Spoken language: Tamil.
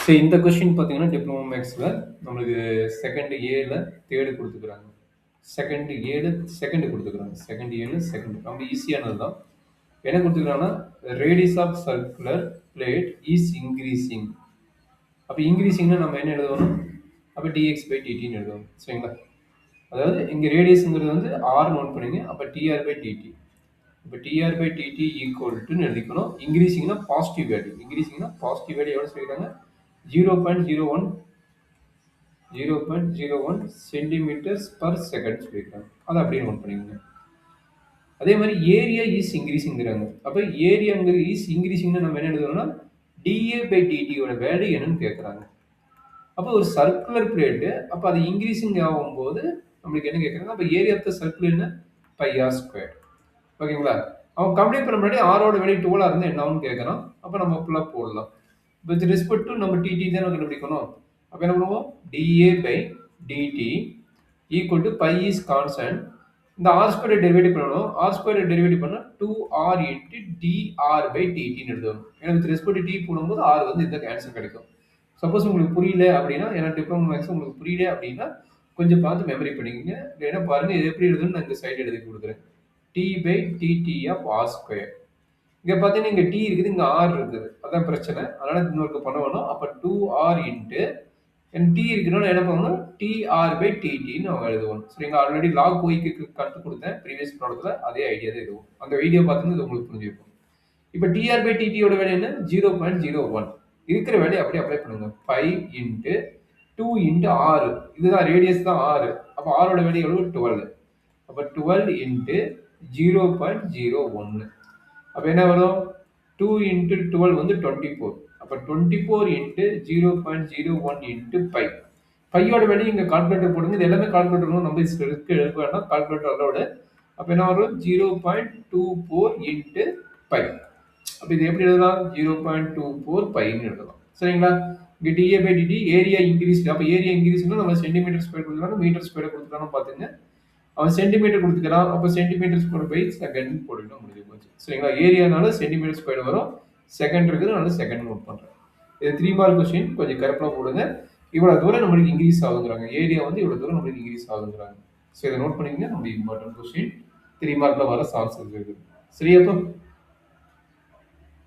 ஸோ இந்த கொஸ்டின் பார்த்தீங்கன்னா டிப்ளமோ மேக்ஸில் நம்மளுக்கு செகண்ட் ஏல தேர்டு கொடுத்துக்கிறாங்க. செகண்ட் ஏழு செகண்ட் கொடுத்துக்கிறாங்க. செகண்ட் ஏழு செகண்ட் ரொம்ப ஈஸியானது தான். என்ன கொடுத்துக்கிறாங்கன்னா radius of circular blade is increasing. அப்போ இன்க்ரீசிங்னா நம்ம என்ன எழுதணும்? அப்போ டிஎக்ஸ் பை டிடின்னு எழுதணும். சரிங்களா? அதாவது இங்கே ரேடியஸுங்கிறது வந்து ஆர் நோட் பண்ணிங்க. அப்போ டிஆர் பை டிடி. இப்போ டிஆர் பை டிடி ஈக்குவல் டுன்னு எழுதிக்கணும். இன்க்ரீசிங்னா பாசிட்டிவ் வேல்யூ. இன்க்ரீசிங்னா பாசிட்டிவ் வேல்யூ எவ்வளோ சொல்லிக்கிறாங்க? 0.01 சென்டிமீட்டர்ஸ் பர் செகண்ட் சொல்லியிருக்காங்க. அதை அப்படியே நோட் பண்ணிக்கோங்க. அதே மாதிரி ஏரியா இஸ் இன்க்ரீசிங்கிறாங்க. அப்போ ஏரியாங்கிறது இஸ் இன்க்ரீசிங்னு நம்ம என்ன எழுதணும்னா டிஏ பை டிடியோட வேல்யூ என்னன்னு கேட்குறாங்க. அப்போ ஒரு சர்க்குலர் பிளேட்டு அப்போ அது இன்க்ரீசிங் ஆகும்போது நம்மளுக்கு என்ன கேட்குறாங்க? அப்போ ஏரியா ஆஃப் த சர்க்கிள் என்ன? Pi r square. ஓகேங்களா? அவன் கம்ப்ளீட் பண்ண முன்னாடி ஆரோட வேல்யூ 12 இருந்தால் என்ன ஆகும்னு கேட்குறான். அப்போ நம்ம ஃபுல்லாக போடலாம். வித் ரெஸ்பெக்ட் டு நம்ம டிடி தான் கண்டுபிடிக்கணும். அப்போ என்ன பண்ணுவோம்? Da by dt equal to pi is constant. இந்த ஆர் ஸ்கொயர் டெரிவேட்டிவ் பண்ணணும். ஆர் ஸ்கொயர் டெரிவேட்டிவ் பண்ணால் 2r இன்ட்டு டிஆர் பை டிடின்னு எழுதணும். ஏன்னா வித் ரெஸ்பெக்ட் டு டி போடும்போது ஆர் வந்து இந்த ஆன்சர் கிடைக்கும். சப்போஸ் உங்களுக்கு புரியல அப்படின்னா, ஏன்னா டிப்ளமோ மேக்ஸ் உங்களுக்கு புரியல அப்படின்னா கொஞ்சம் பார்த்து மெமரி பண்ணிக்கோங்க. இல்லைன்னா பாருங்க இது எப்படி எழுதுன்னு நான் இந்த சைடு எழுதி கொடுக்குறேன். D by dt of r square. இங்கே பார்த்தீங்கன்னா இங்கே டி இருக்குது, இங்கே ஆர் இருக்குது. அதான் பிரச்சனை. அதனால இன்னொரு பண்ண வேணும். அப்போ 2r இன்ட்டு டி இருக்குன்னா என்ன பண்ணணும்? டிஆர் பை டிடின்னு அவங்க எழுதுவோம். சரிங்களா? ஆல்ரெடி லாக் ஒய்க்கு கற்றுக் கொடுத்தேன் ப்ரீவியஸ் ப்ராடக்ட்ல. அதே ஐடியா தான் இதுவும். அந்த வீடியோ பார்த்துன்னு இது உங்களுக்கு புரிஞ்சிருக்கும். இப்போ டிஆர் பை டிடியோட வேலை என்ன? 0.01. இருக்கிற வேலையை அப்படியே அப்ளை பண்ணுங்க. 5 இன்ட்டு 2 இன்ட்டு 6. இதுதான் ரேடியஸ் தான் 6. அப்போ ஆரோட வேலை எவ்வளவு? 12. அப்போ 12 இன்ட்டு 0.01. அப்போ என்ன வரும்? 2 இன்ட்டு 12 வந்து 24. அப்போ 24 இன்ட்டு 0.01 இன்ட்டு பை. பையோட வேலையை இங்கே கால்குலேட்டர் போடுங்க. இது எல்லாமே கால்குலேட்டர் நம்ம எடுக்க வேண்டாம். கால்குலேட்டர் அதோட அப்போ என்ன வரும்? 0.24 இன்ட்டு பை. அப்போ இது எப்படி எழுதலாம்? 0.24 பைன்னு எழுதலாம். சரிங்களா? இங்கே da by dt area increase. அப்போ ஏரியா இன்க்ரீஸ்னா நம்ம சென்டிமீட்டர் ஸ்கொயர் கொடுத்துருக்காங்க, மீட்டர் ஸ்கொயர் கொடுத்துருக்காங்க பார்த்துங்க. அவன் சென்டிமீட்டர் கொடுத்துக்கிறான். அப்போ சென்டிமீட்டர் ஸ்கொயர் பை செகண்ட் போட்டுக்கிட்டா முடிஞ்சு போச்சு. சரிங்களா? ஏரியானால சென்டிமீட்டர் ஸ்கொயர் வரும். செகண்ட் இருக்குது, அதனால செகண்ட் நோட் பண்ணுறேன். இது 3 மார்க் கொஸ்டின். கொஞ்சம் கரெக்டாக போடுங்க. இவ்வளோ தூரம் நம்மளுக்கு இன்க்ரீஸ் ஆகுங்கிறாங்க. ஏரியா வந்து இவ்வளோ தூரம் நம்மளுக்கு இன்க்ரீஸ் ஆகுங்கிறாங்க. ஸோ இதை நோட் பண்ணிக்கங்க. நம்ம இம்பார்ட்டன்ட் கொஸ்டின் 3 மார்க்கில் வர சான்சஸ் இருக்குது. சரியாப்பா?